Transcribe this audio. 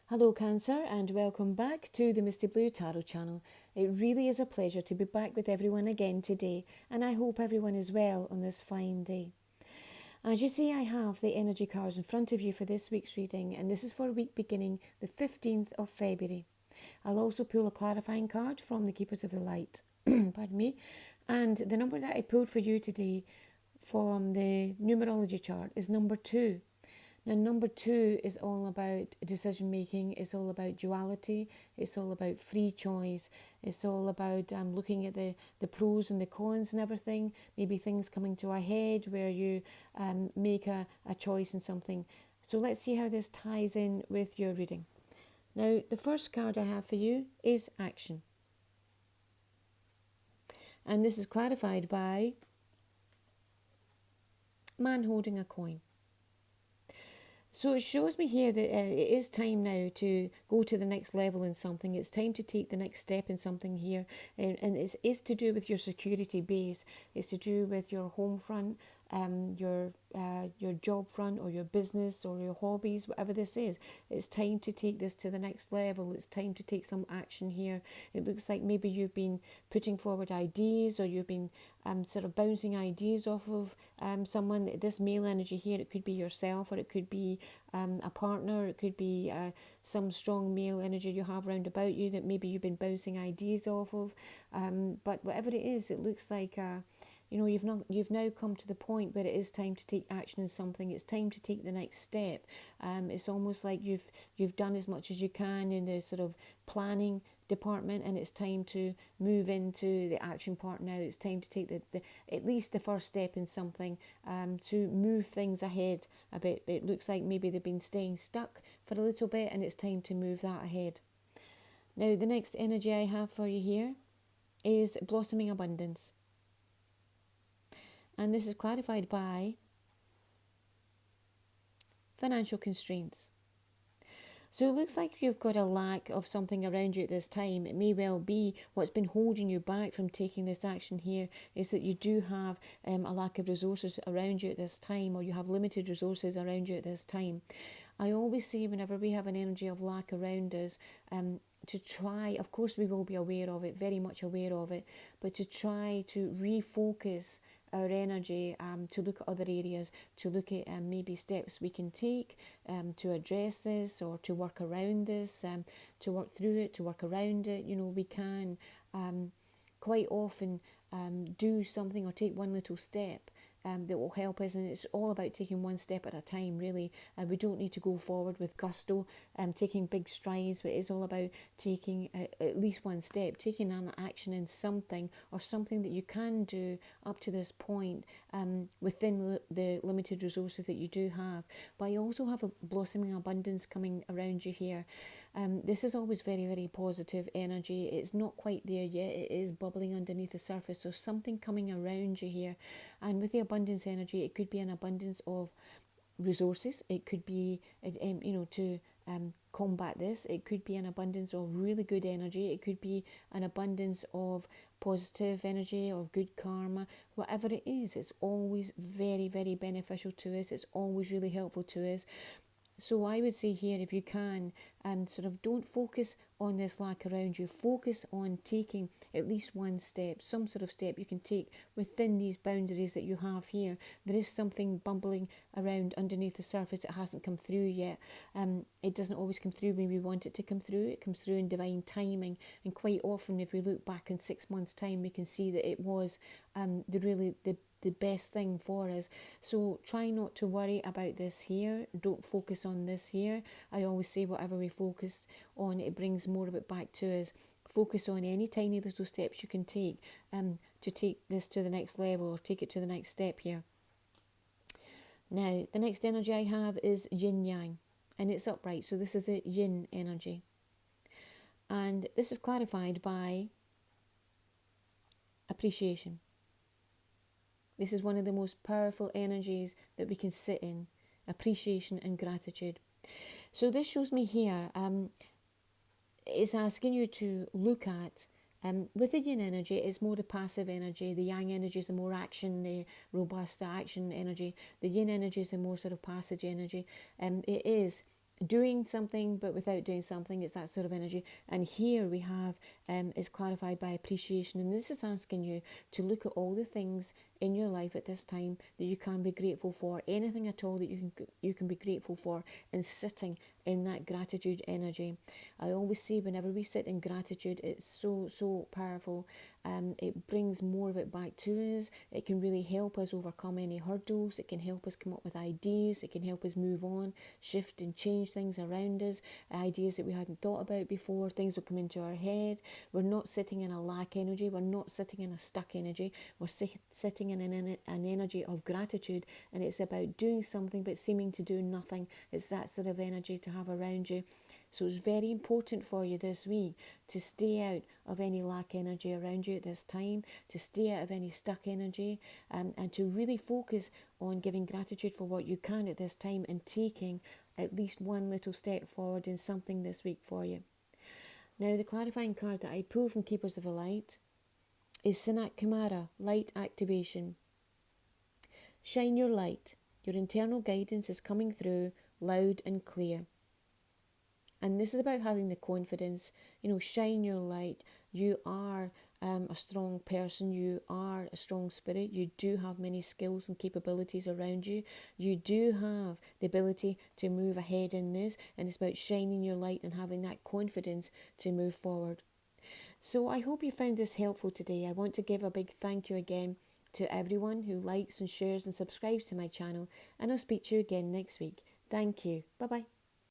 Hello Cancer and welcome back to the Misty Blue Tarot channel. It really is a pleasure to be back with everyone again today, and I hope everyone is well on this fine day. As you see, I have the energy cards in front of you for this week's reading, and this is for a week beginning the 15th of February. I'll also pull a clarifying card from the Keepers of the Light, pardon me, and the number that I pulled for you today from the numerology chart is number 2. Now, number 2 is all about decision making, it's all about duality, it's all about free choice, it's all about looking at the pros and the cons and everything, maybe things coming to a head where you make a choice in something. So let's see how this ties in with your reading. Now, the first card I have for you is action. And this is clarified by man holding a coin. So it shows me here that it is time now to go to the next level in something. It's time to take the next step in something here. And it's to do with your security base. It's to do with your home front, your job front or your business or your hobbies, whatever this is. It's time to take this to the next level. It's time to take some action here. It looks like maybe you've been putting forward ideas or you've been sort of bouncing ideas off of someone. This male energy here, it could be yourself or it could be a partner, it could be some strong male energy you have round about you that maybe you've been bouncing ideas off of. But whatever it is, it looks like you've now come to the point where it is time to take action in something. It's time to take the next step. It's almost like you've done as much as you can in the sort of planning department, and it's time to move into the action part now. It's time to take the at least the first step in something to move things ahead a bit. It looks like maybe they've been staying stuck for a little bit, and it's time to move that ahead. Now, the next energy I have for you here is blossoming abundance. And this is clarified by financial constraints. So it looks like you've got a lack of something around you at this time. It may well be what's been holding you back from taking this action here is that you do have a lack of resources around you at this time, or you have limited resources around you at this time. I always say whenever we have an energy of lack around us, to try, of course we will be aware of it, very much aware of it, but to try to refocus our energy, to look at other areas, to look at maybe steps we can take to address this or to work around this, to work through it, to work around it. We can quite often do something or take one little step that will help us, and it's all about taking one step at a time, really. We don't need to go forward with gusto, taking big strides, but it's all about taking at least one step, taking an action in something or something that you can do up to this point within the limited resources that you do have. But you also have a blossoming abundance coming around you here. This is always very, very positive energy. It's not quite there yet. It is bubbling underneath the surface. So something coming around you here. And with the abundance energy, it could be an abundance of resources. It could be, to combat this. It could be an abundance of really good energy. It could be an abundance of positive energy, of good karma. Whatever it is, it's always very, very beneficial to us. It's always really helpful to us. So I would say here, if you can, sort of don't focus on this lack around you. Focus on taking at least one step, some sort of step you can take within these boundaries that you have here. There is something bubbling around underneath the surface that hasn't come through yet. It doesn't always come through when we want it to come through. It comes through in divine timing. And quite often, if we look back in 6 months' time, we can see that it was the best thing for us. So try not to worry about this here. Don't focus on this here. I always say whatever we focus on, it brings more of it back to us. Focus on any tiny little steps you can take to take this to the next level or take it to the next step here. Now, the next energy I have is yin yang, and it's upright. So this is a yin energy. And this is clarified by appreciation. This is one of the most powerful energies that we can sit in, appreciation and gratitude. So this shows me here, it's asking you to look at, with the yin energy, it's more the passive energy. The yang energy is the more action, the robust action energy. The yin energy is the more sort of passive energy. It is doing something but without doing something. It's that sort of energy. And here we have is clarified by appreciation, and this is asking you to look at all the things in your life at this time that you can be grateful for, anything at all that you can be grateful for, and sitting in that gratitude energy. I always say whenever we sit in gratitude, it's so powerful. It brings more of it back to us. It can really help us overcome any hurdles. It can help us come up with ideas. It can help us move on, shift and change things around us, ideas that we hadn't thought about before. Things will come into our head. We're not sitting in a lack energy. We're not sitting in a stuck energy. We're sitting in an energy of gratitude, and it's about doing something but seeming to do nothing. It's that sort of energy to have around you. So it's very important for you this week to stay out of any lack energy around you at this time, to stay out of any stuck energy, and to really focus on giving gratitude for what you can at this time and taking at least one little step forward in something this week for you. Now, the clarifying card that I pull from Keepers of the Light is Sanat Kumara, Light Activation. Shine your light. Your internal guidance is coming through loud and clear. And this is about having the confidence, shine your light. You are a strong person. You are a strong spirit. You do have many skills and capabilities around you. You do have the ability to move ahead in this. And it's about shining your light and having that confidence to move forward. So I hope you found this helpful today. I want to give a big thank you again to everyone who likes and shares and subscribes to my channel. And I'll speak to you again next week. Thank you. Bye-bye.